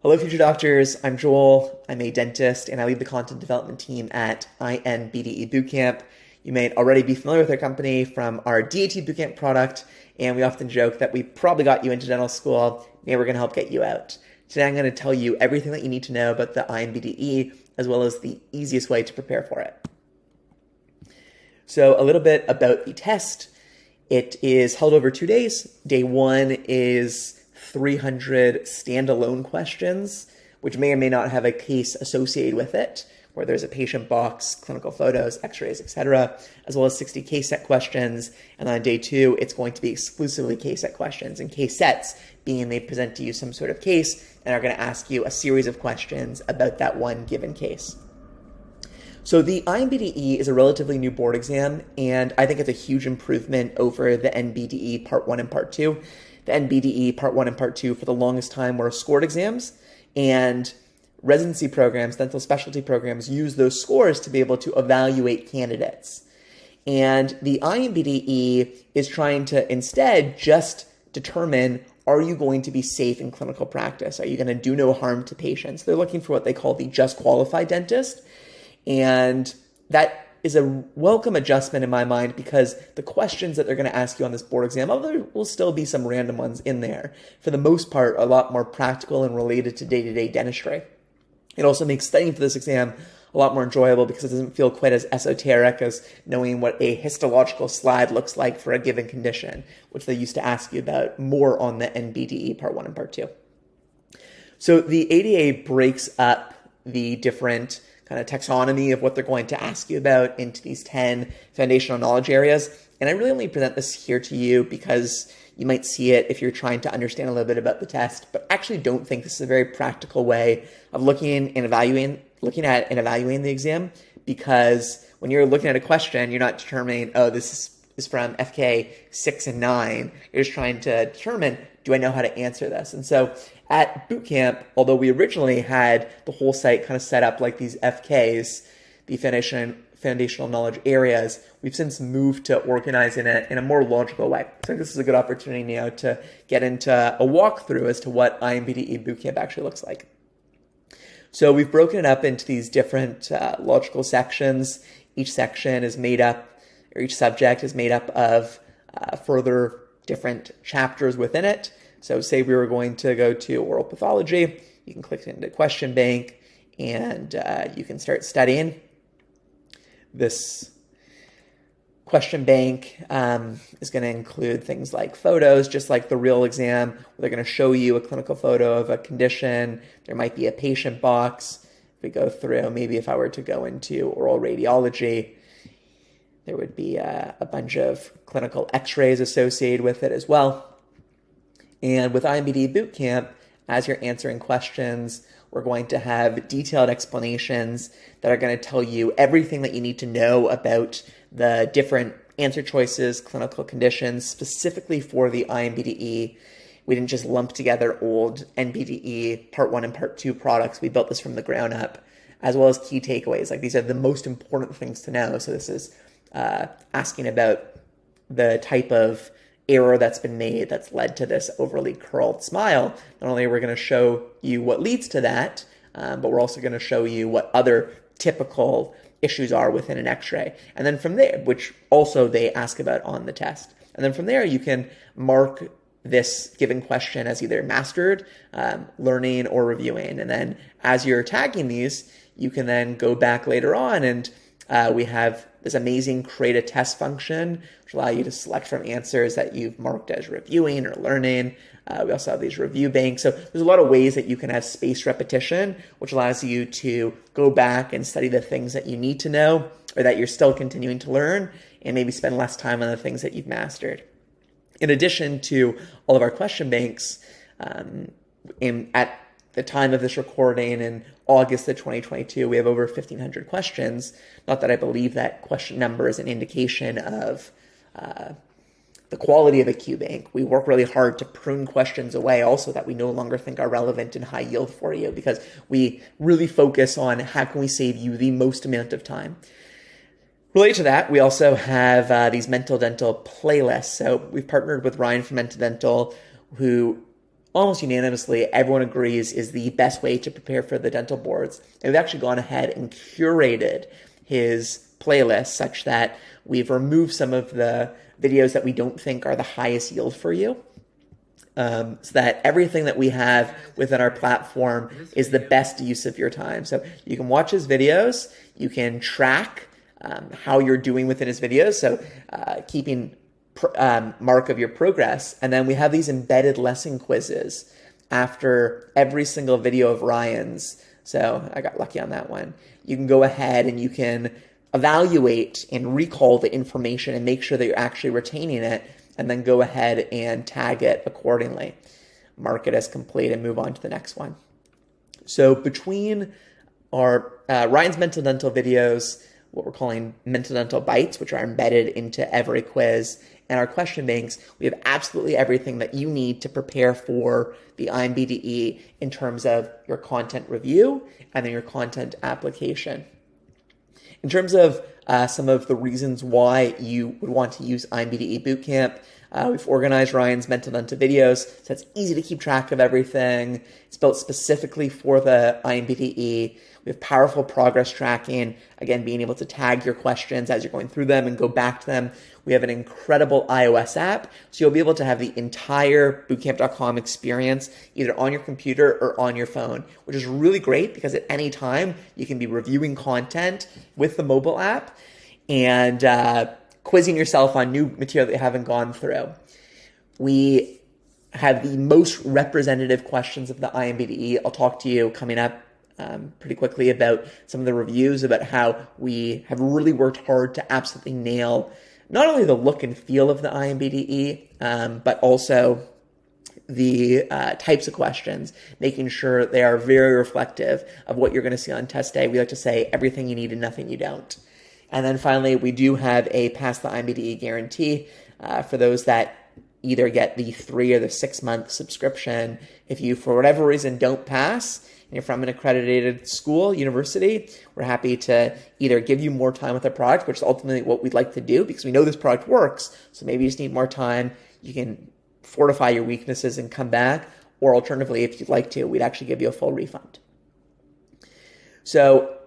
Hello, future doctors. I'm Joel. I'm a dentist, and I lead the content development team at INBDE Bootcamp. You may already be familiar with our company from our DAT Bootcamp product, and we often joke that we probably got you into dental school. Maybe we're going to help get you out. Today, I'm going to tell you everything that you need to know about the INBDE, as well as the easiest way to prepare for it. So, a little bit about the test. It is held over 2 days. Day one is 300 standalone questions, which may or may not have a case associated with it, where there's a patient box, clinical photos, x-rays, etc., as well as 60 case set questions. And on day two, it's going to be exclusively case set questions. And case sets being they present to you some sort of case and are going to ask you a series of questions about that one given case. So the INBDE is a relatively new board exam, and I think it's a huge improvement over the NBDE Part 1 and Part 2. The NBDE Part 1 and Part 2 for the longest time were scored exams, and residency programs, dental specialty programs, use those scores to be able to evaluate candidates. And the INBDE is trying to instead just determine, are you going to be safe in clinical practice? Are you going to do no harm to patients? They're looking for what they call the just qualified dentist. And that is a welcome adjustment in my mind, because the questions that they're going to ask you on this board exam, although there will still be some random ones in there, for the most part, a lot more practical and related to day-to-day dentistry. It also makes studying for this exam a lot more enjoyable because it doesn't feel quite as esoteric as knowing what a histological slide looks like for a given condition, which they used to ask you about more on the NBDE Part 1 and Part 2. So the ADA breaks up the different kind of taxonomy of what they're going to ask you about into these 10 foundational knowledge areas. And I really only present this here to you because you might see it if you're trying to understand a little bit about the test, but actually don't think this is a very practical way of looking at and evaluating the exam, because when you're looking at a question, you're not determining, oh, this is from FK 6 and 9. You're just trying to determine, do I know how to answer this? And so at Bootcamp, although we originally had the whole site kind of set up like these FKs, the foundational knowledge areas, we've since moved to organizing it in a more logical way. So I think this is a good opportunity now to get into a walkthrough as to what INBDE Bootcamp actually looks like. So we've broken it up into these different logical sections. Each section is made up, or each subject is made up of further different chapters within it. So say we were going to go to oral pathology, you can click into question bank and you can start studying. This question bank is going to include things like photos, just like the real exam, where they're going to show you a clinical photo of a condition. There might be a patient box. If we go through, maybe if I were to go into oral radiology, there would be a bunch of clinical x-rays associated with it as well. And with INBDE Bootcamp, as you're answering questions, we're going to have detailed explanations that are going to tell you everything that you need to know about the different answer choices, clinical conditions, specifically for the INBDE. We didn't just lump together old NBDE Part 1 and Part 2 products. We built this from the ground up, as well as key takeaways. Like, these are the most important things to know. So this is asking about the type of error that's been made that's led to this overly curled smile. Not only are we going to show you what leads to that, but we're also going to show you what other typical issues are within an x-ray. And then from there, which also they ask about on the test. And then from there, you can mark this given question as either mastered, learning, or reviewing. And then as you're tagging these, you can then go back later on, and we have this amazing create a test function, which allows you to select from answers that you've marked as reviewing or learning. We also have these review banks. So there's a lot of ways that you can have spaced repetition, which allows you to go back and study the things that you need to know or that you're still continuing to learn, and maybe spend less time on the things that you've mastered. In addition to all of our question banks, at the time of this recording in August of 2022, we have over 1,500 questions. Not that I believe that question number is an indication of the quality of the QBank. We work really hard to prune questions away also that we no longer think are relevant and high yield for you, because we really focus on how can we save you the most amount of time. Related to that, we also have these mental dental playlists. So we've partnered with Ryan from Mental Dental, who almost unanimously, everyone agrees is the best way to prepare for the dental boards. And we've actually gone ahead and curated his playlist such that we've removed some of the videos that we don't think are the highest yield for you. So that everything that we have within our platform is the best use of your time. So you can watch his videos, you can track how you're doing within his videos, so keeping mark of your progress. And then we have these embedded lesson quizzes after every single video of Ryan's. So I got lucky on that one. You can go ahead and you can evaluate and recall the information and make sure that you're actually retaining it, and then go ahead and tag it accordingly. Mark it as complete and move on to the next one. So between our Ryan's Mental Dental videos, what we're calling Mental Dental Bites, which are embedded into every quiz, and our question banks, we have absolutely everything that you need to prepare for the INBDE in terms of your content review and then your content application. In terms of some of the reasons why you would want to use INBDE Bootcamp, we've organized Ryan's Mental Dental videos, so it's easy to keep track of everything. It's built specifically for the INBDE. We have powerful progress tracking, again, being able to tag your questions as you're going through them and go back to them. We have an incredible iOS app, so you'll be able to have the entire bootcamp.com experience either on your computer or on your phone, which is really great because at any time you can be reviewing content with the mobile app and quizzing yourself on new material that you haven't gone through. We have the most representative questions of the INBDE. I'll talk to you coming up pretty quickly about some of the reviews about how we have really worked hard to absolutely nail not only the look and feel of the INBDE, but also the types of questions, making sure they are very reflective of what you're going to see on test day. We like to say everything you need and nothing you don't. And then finally, we do have a Pass the INBDE guarantee for those that either get the 3 or the 6 month subscription. If you, for whatever reason, don't pass, and you're from an accredited school, university, we're happy to either give you more time with our product, which is ultimately what we'd like to do because we know this product works. So maybe you just need more time. You can fortify your weaknesses and come back. Or alternatively, if you'd like to, we'd actually give you a full refund. So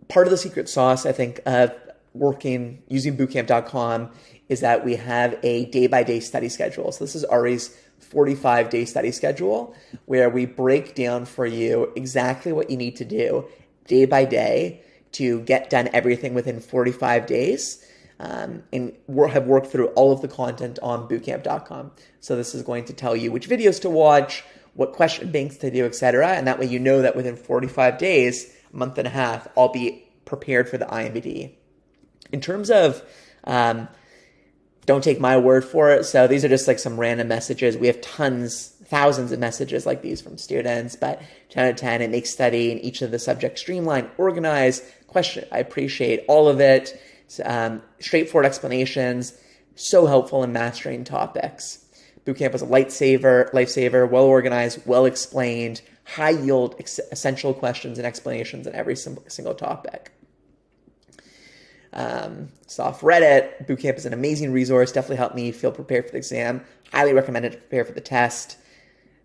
part of the secret sauce, I think, of using bootcamp.com is that we have a day-by-day study schedule. So this is Ari's 45-day study schedule where we break down for you exactly what you need to do day by day to get done everything within 45 days. And have worked through all of the content on bootcamp.com. So this is going to tell you which videos to watch, what question banks to do, etc. And that way you know that within 45 days, a month and a half, I'll be prepared for the INBDE. In terms of, don't take my word for it. So these are just like some random messages. We have thousands of messages like these from students, but 10 out of 10, it makes studying each of the subjects streamlined, organized, question. I appreciate all of it. Straightforward explanations, so helpful in mastering topics. Bootcamp is a lifesaver, well organized, well explained, high yield, essential questions and explanations in every single topic. So off Reddit, Bootcamp is an amazing resource. Definitely helped me feel prepared for the exam. Highly recommend it to prepare for the test.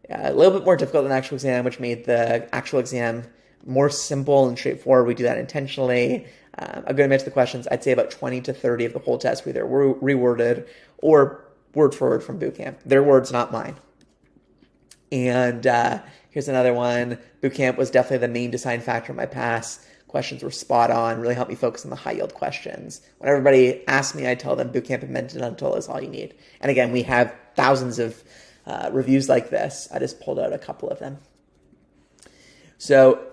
A little bit more difficult than the actual exam, which made the actual exam more simple and straightforward. We do that intentionally. A good amount of the questions, I'd say about 20 to 30 of the whole test were either reworded or word for word from Bootcamp. Their words, not mine. And here's another one. Bootcamp was definitely the main deciding factor in my pass. Questions were spot on, really helped me focus on the high yield questions. When everybody asks me, I tell them Bootcamp and Mental Dental is all you need. And again, we have thousands of reviews like this. I just pulled out a couple of them. So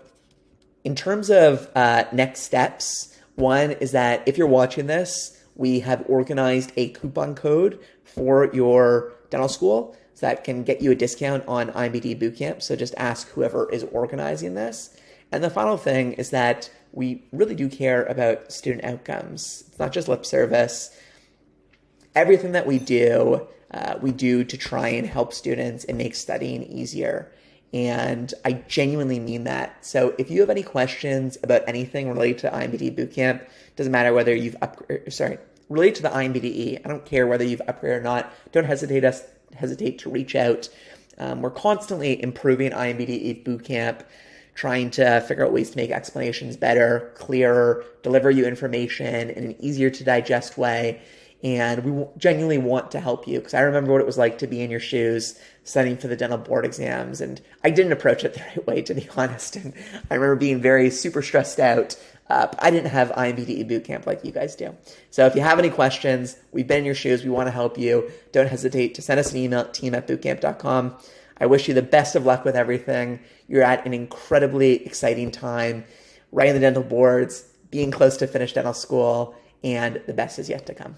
in terms of next steps, one is that if you're watching this, we have organized a coupon code for your dental school so that can get you a discount on INBDE Bootcamp. So just ask whoever is organizing this. And the final thing is that we really do care about student outcomes. It's not just lip service. Everything that we do to try and help students and make studying easier. And I genuinely mean that. So if you have any questions about anything related to INBDE Bootcamp, doesn't matter whether you've related to the INBDE, I don't care whether you've upgraded or not, don't hesitate to reach out. We're constantly improving INBDE Bootcamp, trying to figure out ways to make explanations better, clearer, deliver you information in an easier to digest way. And we genuinely want to help you, because I remember what it was like to be in your shoes studying for the dental board exams, and I didn't approach it the right way, to be honest. And I remember being very super stressed out. I didn't have INBDE Bootcamp like you guys do. So if you have any questions, we've been in your shoes. We want to help you. Don't hesitate to send us an email at team@bootcamp.com. I wish you the best of luck with everything. You're at an incredibly exciting time, writing the dental boards, being close to finish dental school, and the best is yet to come.